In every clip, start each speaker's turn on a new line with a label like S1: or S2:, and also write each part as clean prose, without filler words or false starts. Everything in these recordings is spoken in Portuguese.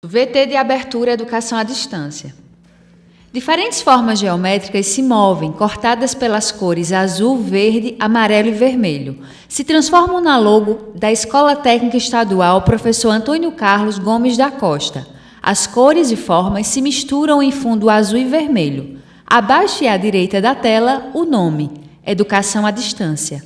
S1: VT de abertura Educação à Distância. Diferentes formas geométricas se movem, cortadas pelas cores azul, verde, amarelo e vermelho. Se transformam na logo da Escola Técnica Estadual Professor Antônio Carlos Gomes da Costa. As cores e formas se misturam em fundo azul e vermelho. Abaixo e à direita da tela, o nome: Educação à Distância.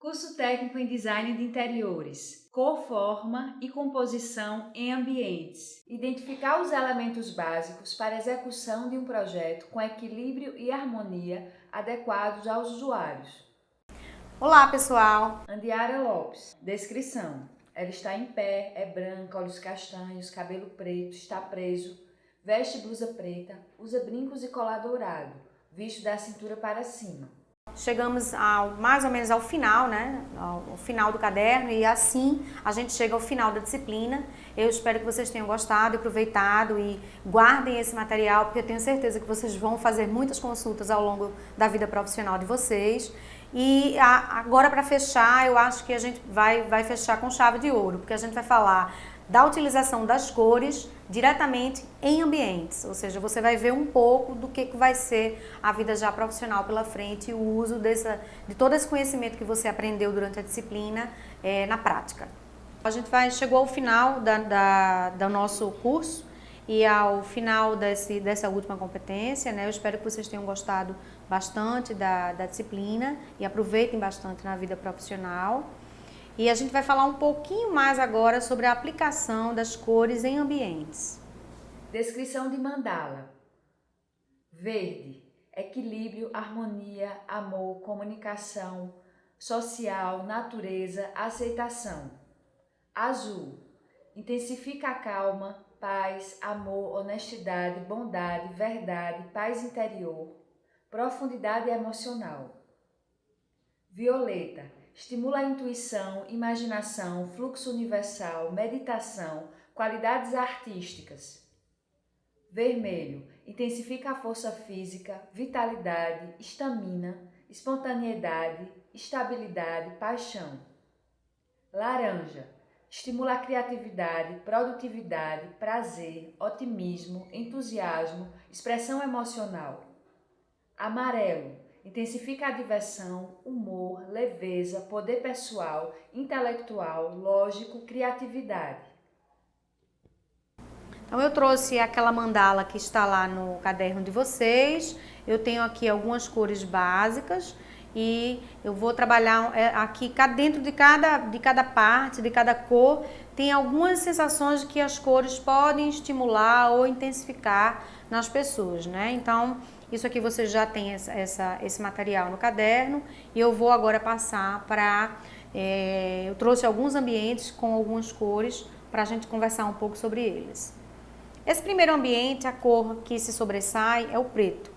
S1: Curso Técnico em Design de Interiores. Cor, forma e composição em ambientes. Identificar os elementos básicos para a execução de um projeto com equilíbrio e harmonia adequados aos usuários.
S2: Olá, pessoal!
S1: Andiara Lopes. Descrição: ela está em pé, é branca, olhos castanhos, cabelo preto, está preso, veste blusa preta, usa brincos e colar dourado, visto da cintura para cima.
S2: Chegamos mais ou menos ao final, né? Ao final do caderno, e assim a gente chega ao final da disciplina. Eu espero que vocês tenham gostado e aproveitado e guardem esse material, porque eu tenho certeza que vocês vão fazer muitas consultas ao longo da vida profissional de vocês. E agora, para fechar, eu acho que a gente vai fechar com chave de ouro, porque a gente vai falar da utilização das cores diretamente em ambientes, ou seja, você vai ver um pouco do que vai ser a vida já profissional pela frente e o uso de todo esse conhecimento que você aprendeu durante a disciplina na prática. A gente chegou ao final do nosso curso e ao final dessa última competência, né? Eu espero que vocês tenham gostado bastante da disciplina e aproveitem bastante na vida profissional. E a gente vai falar um pouquinho mais agora sobre a aplicação das cores em ambientes.
S1: Descrição de mandala. Verde: equilíbrio, harmonia, amor, comunicação, social, natureza, aceitação. Azul: intensifica a calma, paz, amor, honestidade, bondade, verdade, paz interior, profundidade emocional. Violeta: estimula a intuição, imaginação, fluxo universal, meditação, qualidades artísticas. Vermelho: intensifica a força física, vitalidade, estamina, espontaneidade, estabilidade, paixão. Laranja: estimula a criatividade, produtividade, prazer, otimismo, entusiasmo, expressão emocional. Amarelo: intensifica a diversão, humor, leveza, poder pessoal, intelectual, lógico, criatividade.
S2: Então eu trouxe aquela mandala que está lá no caderno de vocês. Eu tenho aqui algumas cores básicas e eu vou trabalhar aqui dentro de cada parte, de cada cor, tem algumas sensações que as cores podem estimular ou intensificar nas pessoas, né? Então, isso aqui você já tem esse material no caderno e eu vou agora passar para... eu trouxe alguns ambientes com algumas cores para a gente conversar um pouco sobre eles. Esse primeiro ambiente, a cor que se sobressai é o preto,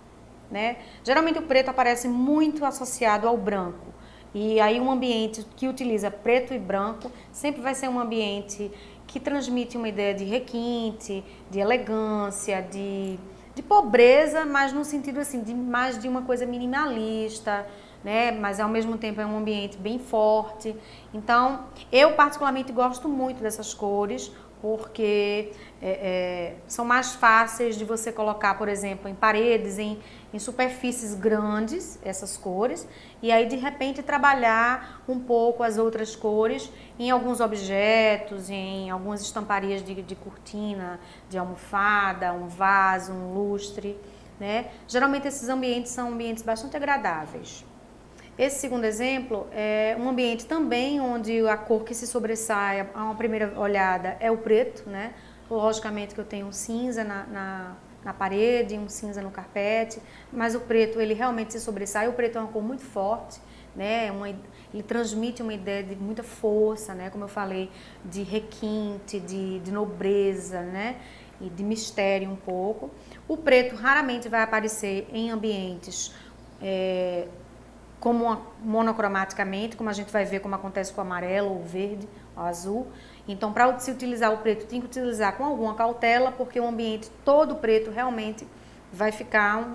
S2: né? Geralmente o preto aparece muito associado ao branco. E aí um ambiente que utiliza preto e branco sempre vai ser um ambiente que transmite uma ideia de requinte, de elegância, de pobreza, mas no sentido assim, mais de uma coisa minimalista, né? Mas ao mesmo tempo é um ambiente bem forte. Então, eu particularmente gosto muito dessas cores, porque são mais fáceis de você colocar, por exemplo, em paredes, em superfícies grandes, essas cores, e aí de repente trabalhar um pouco as outras cores em alguns objetos, em algumas estamparias de cortina, de almofada, um vaso, um lustre, né? Geralmente esses ambientes são ambientes bastante agradáveis. Esse segundo exemplo é um ambiente também onde a cor que se sobressai a uma primeira olhada é o preto, né? Logicamente que eu tenho um cinza na parede, um cinza no carpete, mas o preto ele realmente se sobressai. O preto é uma cor muito forte, né? Ele transmite uma ideia de muita força, né? Como eu falei, de requinte, de nobreza, né? E de mistério um pouco. O preto raramente vai aparecer em ambientes como monocromaticamente, como a gente vai ver como acontece com o amarelo, o verde, o azul. Então, para se utilizar o preto, tem que utilizar com alguma cautela, porque o ambiente todo preto realmente vai ficar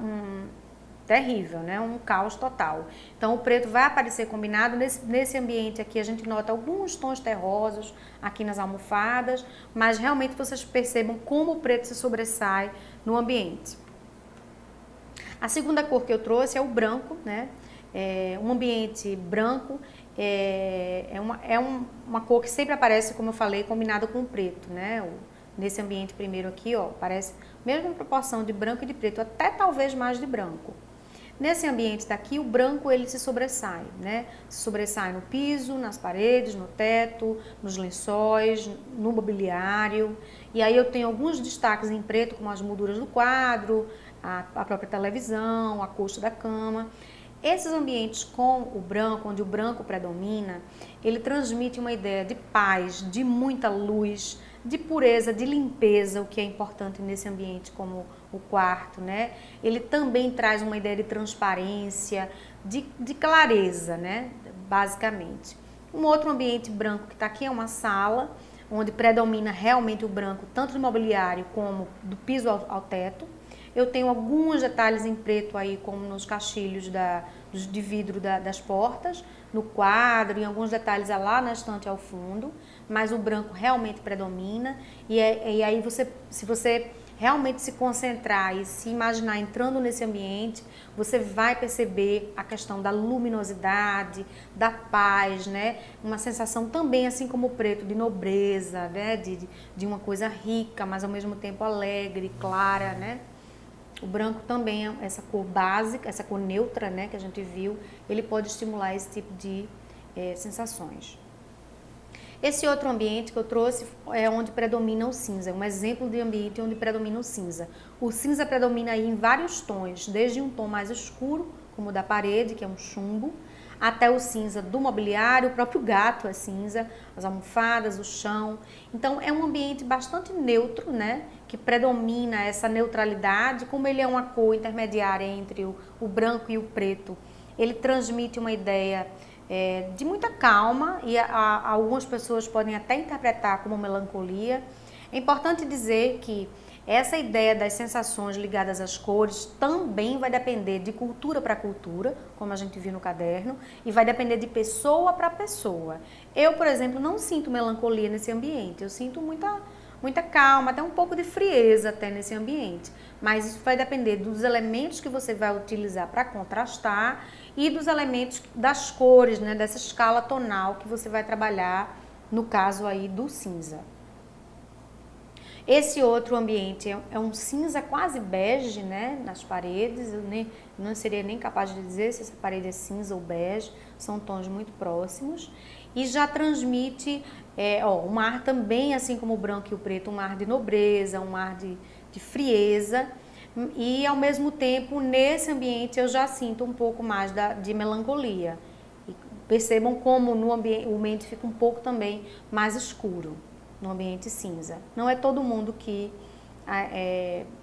S2: terrível, né? Um caos total. Então o preto vai aparecer combinado. Nesse ambiente aqui a gente nota alguns tons terrosos aqui nas almofadas, mas realmente vocês percebam como o preto se sobressai no ambiente. A segunda cor que eu trouxe é o branco, né? Um ambiente branco uma cor que sempre aparece, como eu falei, combinada com o preto, né? Nesse ambiente primeiro aqui, ó, parece mesma proporção de branco e de preto, até talvez mais de branco. Nesse ambiente daqui, o branco ele se sobressai, né? Se sobressai no piso, nas paredes, no teto, nos lençóis, no mobiliário. E aí eu tenho alguns destaques em preto, como as molduras do quadro, a própria televisão, a coxa da cama. Esses ambientes com o branco, onde o branco predomina, ele transmite uma ideia de paz, de muita luz, de pureza, de limpeza, o que é importante nesse ambiente como o quarto, né? Ele também traz uma ideia de transparência, de clareza, né? Basicamente. Um outro ambiente branco que está aqui é uma sala, onde predomina realmente o branco, tanto do mobiliário como do piso ao teto. Eu tenho alguns detalhes em preto aí, como nos caixilhos de vidro das portas, no quadro, em alguns detalhes lá na estante ao fundo, mas o branco realmente predomina. E aí se você realmente se concentrar e se imaginar entrando nesse ambiente, você vai perceber a questão da luminosidade, da paz, né? Uma sensação também, assim como o preto, de nobreza, né? De uma coisa rica, mas ao mesmo tempo alegre, clara, né? O branco também é essa cor básica, essa cor neutra, né, que a gente viu, ele pode estimular esse tipo de sensações. Esse outro ambiente que eu trouxe é onde predomina o cinza, um exemplo de ambiente onde predomina o cinza. O cinza predomina aí em vários tons, desde um tom mais escuro, como o da parede, que é um chumbo, até o cinza do mobiliário, o próprio gato é cinza, as almofadas, o chão. Então é um ambiente bastante neutro, né? Que predomina essa neutralidade, como ele é uma cor intermediária entre o branco e o preto. Ele transmite uma ideia de muita calma e algumas pessoas podem até interpretar como melancolia. É importante dizer que essa ideia das sensações ligadas às cores também vai depender de cultura para cultura, como a gente viu no caderno, e vai depender de pessoa para pessoa. Eu, por exemplo, não sinto melancolia nesse ambiente, eu sinto muita calma, até um pouco de frieza até nesse ambiente. Mas isso vai depender dos elementos que você vai utilizar para contrastar e dos elementos das cores, né, dessa escala tonal que você vai trabalhar, no caso aí do cinza. Esse outro ambiente é um cinza quase bege, né, nas paredes. Eu não seria nem capaz de dizer se essa parede é cinza ou bege, são tons muito próximos. E já transmite um ar também, assim como o branco e o preto, um ar de nobreza, um ar de frieza. E ao mesmo tempo, nesse ambiente, eu já sinto um pouco mais de melancolia. E percebam como o ambiente fica um pouco também mais escuro no ambiente cinza. Não é todo mundo que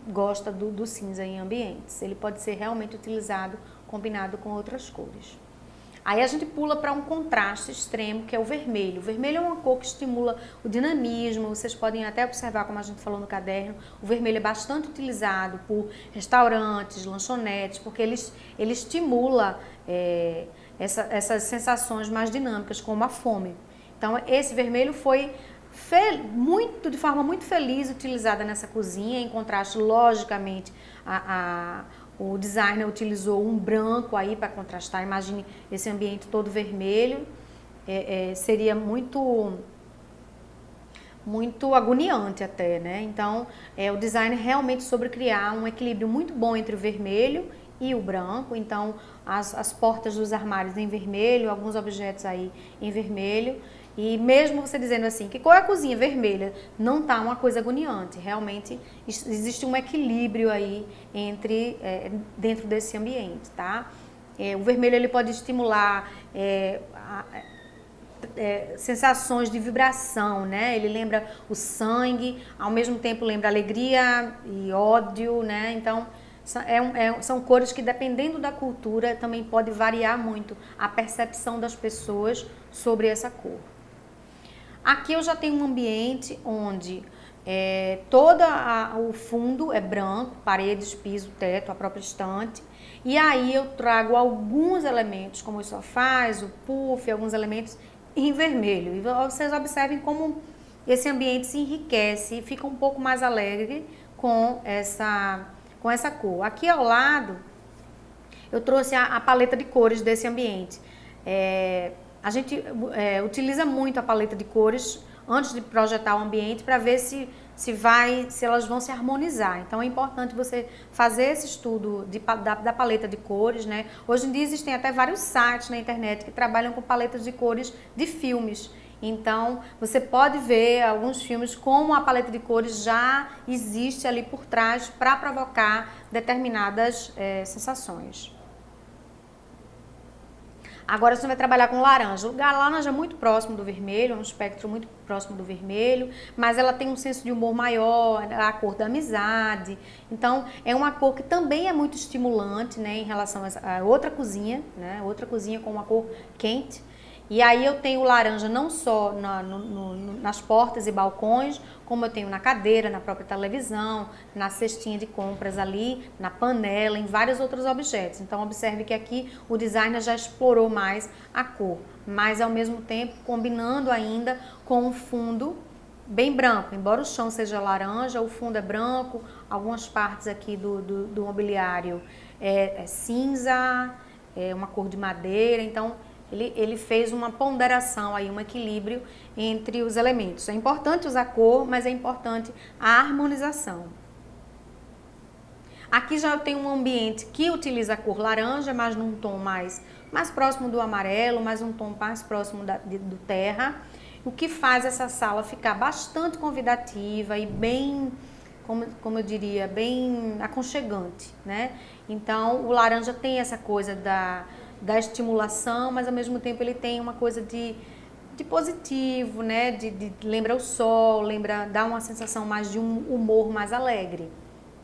S2: gosta do cinza em ambientes. Ele pode ser realmente utilizado combinado com outras cores. Aí a gente pula para um contraste extremo, que é o vermelho. O vermelho é uma cor que estimula o dinamismo. Vocês podem até observar, como a gente falou no caderno, o vermelho é bastante utilizado por restaurantes, lanchonetes, porque ele estimula essas sensações mais dinâmicas, como a fome. Então, esse vermelho foi de forma muito feliz utilizada nessa cozinha, em contraste, logicamente, o designer utilizou um branco aí para contrastar. Imagine esse ambiente todo vermelho, seria muito agoniante até, né? Então, o designer realmente soube criar um equilíbrio muito bom entre o vermelho e o branco. Então, as portas dos armários em vermelho, alguns objetos aí em vermelho. E mesmo você dizendo assim, que cor é a cozinha? Vermelha, não tá uma coisa agoniante. Realmente existe um equilíbrio aí dentro desse ambiente, tá? O vermelho ele pode estimular sensações de vibração, né? Ele lembra o sangue, ao mesmo tempo lembra alegria e ódio, né? Então, são cores que, dependendo da cultura, também pode variar muito a percepção das pessoas sobre essa cor. Aqui eu já tenho um ambiente onde Todo o fundo é branco, paredes, piso, teto, a própria estante. E aí eu trago alguns elementos, como os sofás, o puff, alguns elementos em vermelho. E vocês observem como esse ambiente se enriquece e fica um pouco mais alegre com essa cor. Aqui ao lado, eu trouxe a paleta de cores desse ambiente. A gente utiliza muito a paleta de cores antes de projetar o ambiente para ver se elas vão se harmonizar. Então é importante você fazer esse estudo da paleta de cores, né? Hoje em dia existem até vários sites na internet que trabalham com paletas de cores de filmes. Então você pode ver alguns filmes como a paleta de cores já existe ali por trás para provocar determinadas sensações. Agora você vai trabalhar com laranja. O laranja é muito próximo do vermelho, é um espectro muito próximo do vermelho, mas ela tem um senso de humor maior, a cor da amizade. Então, é uma cor que também é muito estimulante, né, em relação a outra cozinha, né, outra cozinha com uma cor quente. E aí eu tenho laranja não só nas portas e balcões, como eu tenho na cadeira, na própria televisão, na cestinha de compras ali, na panela, em vários outros objetos. Então observe que aqui o designer já explorou mais a cor, mas ao mesmo tempo combinando ainda com um fundo bem branco. Embora o chão seja laranja, o fundo é branco, algumas partes aqui do mobiliário é cinza, é uma cor de madeira, então ele fez uma ponderação aí, um equilíbrio entre os elementos. É importante usar cor, mas é importante a harmonização. Aqui já eu tenho um ambiente que utiliza a cor laranja, mas num tom mais próximo do amarelo, mas um tom mais próximo do terra, o que faz essa sala ficar bastante convidativa e bem, como eu diria, bem aconchegante, né? Então, o laranja tem essa coisa da estimulação, mas ao mesmo tempo ele tem uma coisa de positivo, né? Lembra o sol, dá uma sensação mais de um humor mais alegre,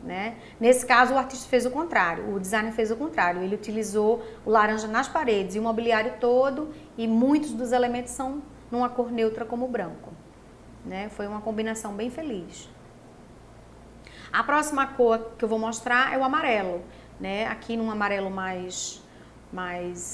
S2: né? Nesse caso, o artista fez o contrário, o designer fez o contrário. Ele utilizou o laranja nas paredes e o mobiliário todo, e muitos dos elementos são numa cor neutra como o branco, né? Foi uma combinação bem feliz. A próxima cor que eu vou mostrar é o amarelo, né? Aqui num amarelo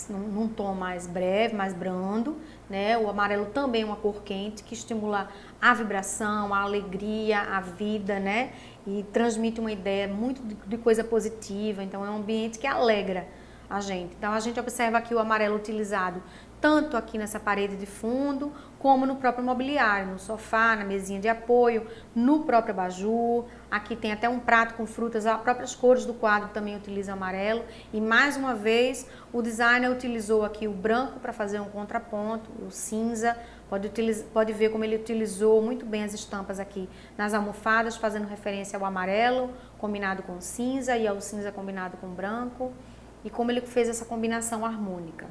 S2: num tom mais breve, mais brando, né? O amarelo também é uma cor quente que estimula a vibração, a alegria, a vida, né? E transmite uma ideia muito de coisa positiva. Então é um ambiente que alegra a gente. Então a gente observa aqui o amarelo utilizado tanto aqui nessa parede de fundo, como no próprio mobiliário, no sofá, na mesinha de apoio, no próprio abajur. Aqui tem até um prato com frutas, as próprias cores do quadro também utilizam amarelo. E mais uma vez, o designer utilizou aqui o branco para fazer um contraponto, o cinza. Pode ver como ele utilizou muito bem as estampas aqui nas almofadas, fazendo referência ao amarelo combinado com cinza e ao cinza combinado com branco. E como ele fez essa combinação harmônica.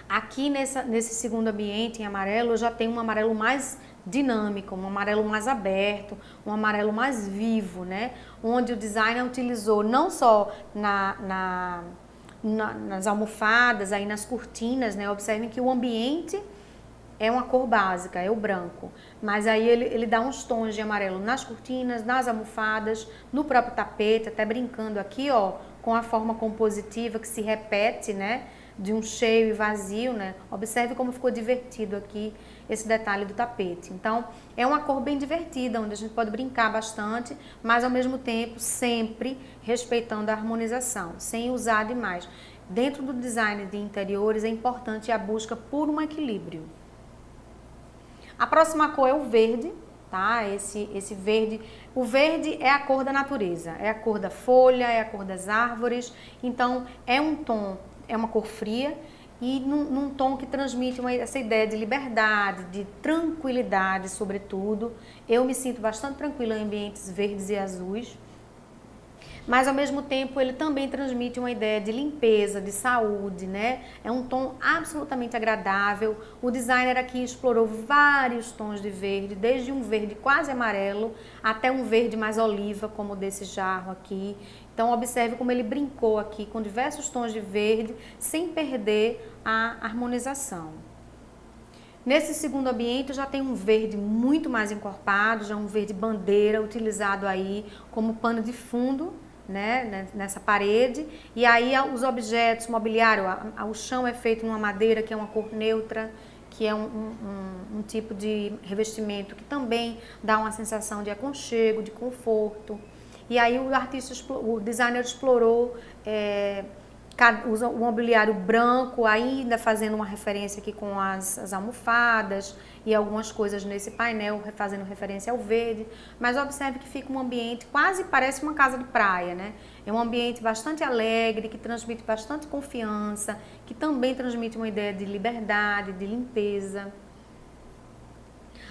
S2: Aqui nesse segundo ambiente em amarelo, eu já tenho um amarelo mais dinâmico, um amarelo mais aberto, um amarelo mais vivo, né? Onde o designer utilizou não só nas almofadas, aí nas cortinas, né? Observem que o ambiente é uma cor básica, é o branco. Mas aí ele dá uns tons de amarelo nas cortinas, nas almofadas, no próprio tapete, até brincando aqui, ó, com a forma compositiva que se repete, né? De um cheio e vazio, né? Observe como ficou divertido aqui esse detalhe do tapete. Então, é uma cor bem divertida, onde a gente pode brincar bastante, mas ao mesmo tempo sempre respeitando a harmonização, sem usar demais. Dentro do design de interiores é importante a busca por um equilíbrio. A próxima cor é o verde, tá? Esse verde, o verde é a cor da natureza, é a cor da folha, é a cor das árvores. Então, é um tom, é uma cor fria e num tom que transmite essa ideia de liberdade, de tranquilidade, sobretudo. Eu me sinto bastante tranquila em ambientes verdes e azuis, mas ao mesmo tempo ele também transmite uma ideia de limpeza, de saúde, né? É um tom absolutamente agradável. O designer aqui explorou vários tons de verde, desde um verde quase amarelo até um verde mais oliva, como o desse jarro aqui. Então observe como ele brincou aqui com diversos tons de verde, sem perder a harmonização. Nesse segundo ambiente eu já tenho um verde muito mais encorpado, já um verde bandeira utilizado aí como pano de fundo, né, nessa parede. E aí os objetos, mobiliário, o chão é feito numa madeira que é uma cor neutra, que é um tipo de revestimento que também dá uma sensação de aconchego, de conforto. E aí o designer explorou o mobiliário branco, ainda fazendo uma referência aqui com as almofadas e algumas coisas nesse painel, fazendo referência ao verde. Mas observe que fica um ambiente, quase parece uma casa de praia, né? É um ambiente bastante alegre, que transmite bastante confiança, que também transmite uma ideia de liberdade, de limpeza.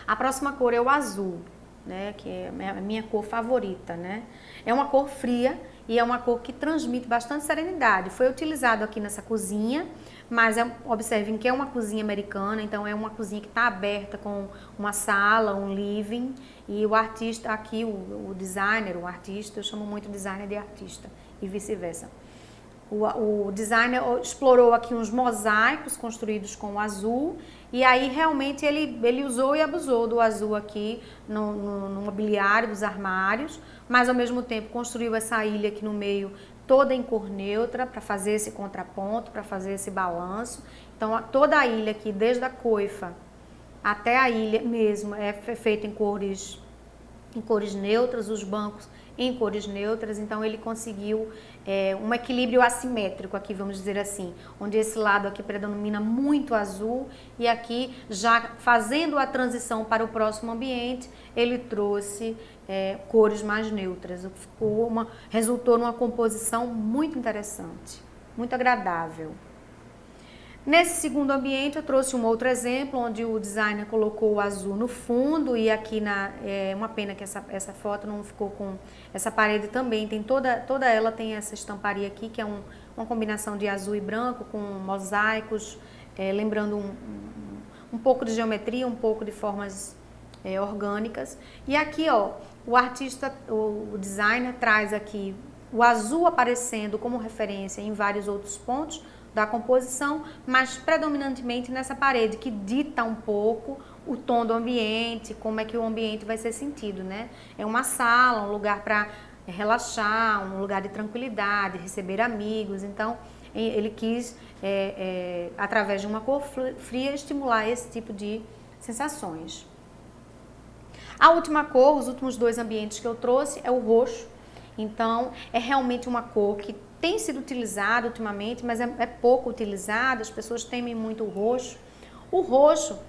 S2: A próxima cor é o azul, né, que é a minha cor favorita, né? É uma cor fria e é uma cor que transmite bastante serenidade. Foi utilizado aqui nessa cozinha, mas observem que é uma cozinha americana, então é uma cozinha que está aberta com uma sala, um living, e o artista aqui, o designer, o artista, eu chamo muito designer de artista e vice-versa. O designer explorou aqui uns mosaicos construídos com o azul e aí realmente ele usou e abusou do azul aqui no mobiliário dos armários, mas ao mesmo tempo construiu essa ilha aqui no meio toda em cor neutra para fazer esse contraponto, para fazer esse balanço. Então toda a ilha aqui, desde a coifa até a ilha mesmo, é feita em cores neutras, os bancos em cores neutras, então ele conseguiu um equilíbrio assimétrico aqui, vamos dizer assim, onde esse lado aqui predomina muito azul e aqui já fazendo a transição para o próximo ambiente, ele trouxe cores mais neutras, resultou numa composição muito interessante, muito agradável. Nesse segundo ambiente eu trouxe um outro exemplo, onde o designer colocou o azul no fundo e aqui é uma pena que essa foto não ficou com essa parede também, tem toda ela tem essa estamparia aqui, que é uma combinação de azul e branco com mosaicos, lembrando um pouco de geometria, um pouco de formas orgânicas. E aqui, ó, o designer traz aqui o azul aparecendo como referência em vários outros pontos da composição, mas predominantemente nessa parede que dita um pouco o tom do ambiente, como é que o ambiente vai ser sentido, né? É uma sala, um lugar para relaxar, um lugar de tranquilidade, receber amigos, então ele quis, através de uma cor fria, estimular esse tipo de sensações. A última cor, os últimos dois ambientes que eu trouxe é o roxo, então é realmente uma cor que tem sido utilizado ultimamente, mas é pouco utilizado, as pessoas temem muito o roxo. O roxo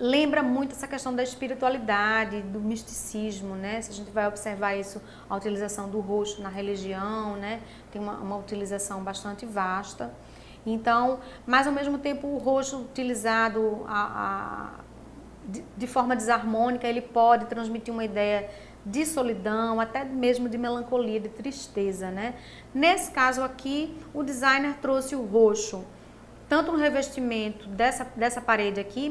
S2: lembra muito essa questão da espiritualidade, do misticismo, né? Se a gente vai observar isso, a utilização do roxo na religião, né? Tem uma utilização bastante vasta. Então, mas ao mesmo tempo o roxo utilizado de forma desarmônica, ele pode transmitir uma ideia de solidão, até mesmo de melancolia, de tristeza, né? Nesse caso aqui, o designer trouxe o roxo, tanto no revestimento dessa parede aqui,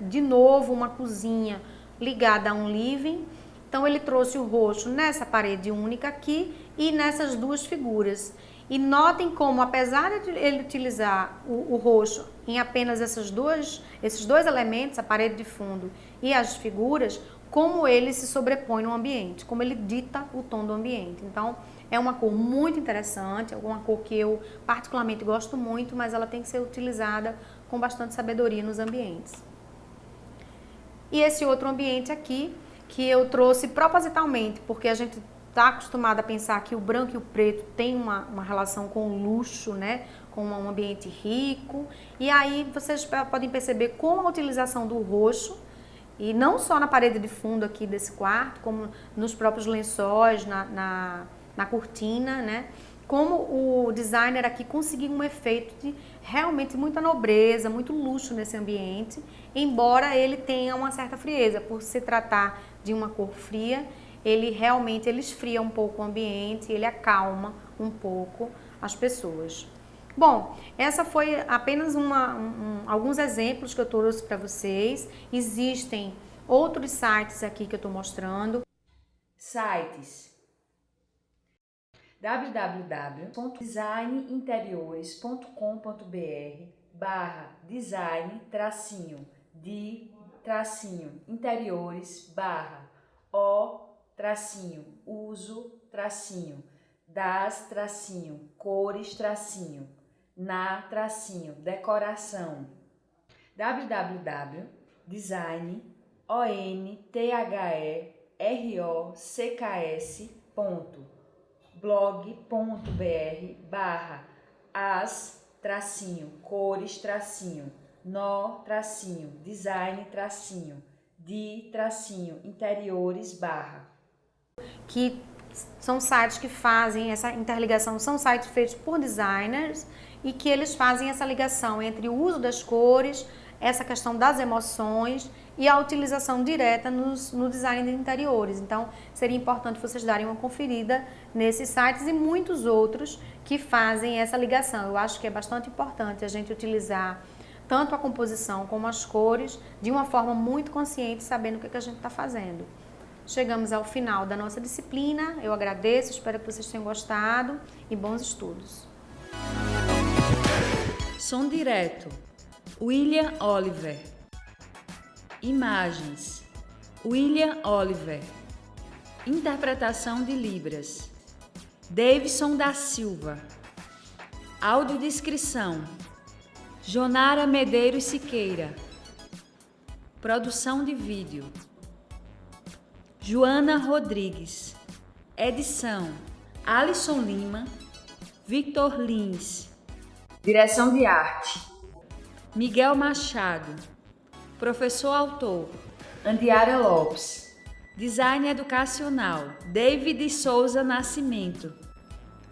S2: de novo uma cozinha ligada a um living, então ele trouxe o roxo nessa parede única aqui e nessas duas figuras. E notem como, apesar de ele utilizar o roxo em apenas esses dois elementos, a parede de fundo e as figuras, como ele se sobrepõe no ambiente, como ele dita o tom do ambiente. Então, é uma cor muito interessante, é uma cor que eu particularmente gosto muito, mas ela tem que ser utilizada com bastante sabedoria nos ambientes. E esse outro ambiente aqui, que eu trouxe propositalmente, porque a gente está acostumado a pensar que o branco e o preto têm uma relação com o luxo, né? Com um ambiente rico. E aí vocês podem perceber com a utilização do roxo, e não só na parede de fundo aqui desse quarto, como nos próprios lençóis, na cortina, né? Como o designer aqui conseguiu um efeito de realmente muita nobreza, muito luxo nesse ambiente, embora ele tenha uma certa frieza, por se tratar de uma cor fria, ele esfria um pouco o ambiente, ele acalma um pouco as pessoas. Bom, essa foi apenas alguns exemplos que eu trouxe para vocês. Existem outros sites aqui que eu estou mostrando.
S1: Sites: www.designinteriores.com.br/design-, de tracinho interiores barra o tracinho uso tracinho das tracinho cores tracinho na tracinho decoração www.design-o-n-t-h-e-r-o-c-k-s.blog.br/as-cores-no-interiores
S2: Que são sites que fazem essa interligação, são sites feitos por designers e que eles fazem essa ligação entre o uso das cores, essa questão das emoções e a utilização direta no design de interiores. Então, seria importante vocês darem uma conferida nesses sites e muitos outros que fazem essa ligação. Eu acho que é bastante importante a gente utilizar tanto a composição como as cores de uma forma muito consciente, sabendo o que a gente está fazendo. Chegamos ao final da nossa disciplina. Eu agradeço, espero que vocês tenham gostado e bons estudos.
S1: Som direto, William Oliver. Imagens, William Oliver. Interpretação de Libras, Davidson da Silva. Audiodescrição, Jonara Medeiros Siqueira. Produção de vídeo, Joana Rodrigues. Edição, Alisson Lima, Victor Lins. Direção de arte, Miguel Machado. Professor autor, Andiara Lopes. Design educacional, David Souza Nascimento.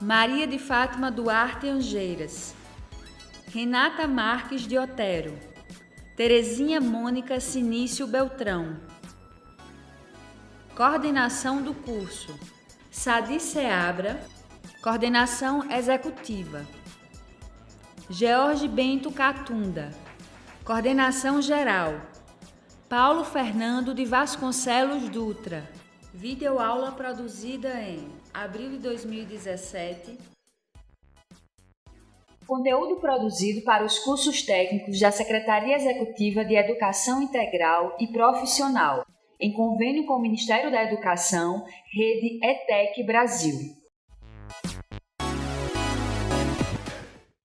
S1: Maria de Fátima Duarte Angeiras. Renata Marques de Otero. Terezinha Mônica Sinício Beltrão. Coordenação do curso, Sadi Seabra. Coordenação executiva, George Bento Catunda. Coordenação geral, Paulo Fernando de Vasconcelos Dutra. Videoaula produzida em abril de 2017. Conteúdo produzido para os cursos técnicos da Secretaria Executiva de Educação Integral e Profissional, em convênio com o Ministério da Educação, Rede ETEC Brasil.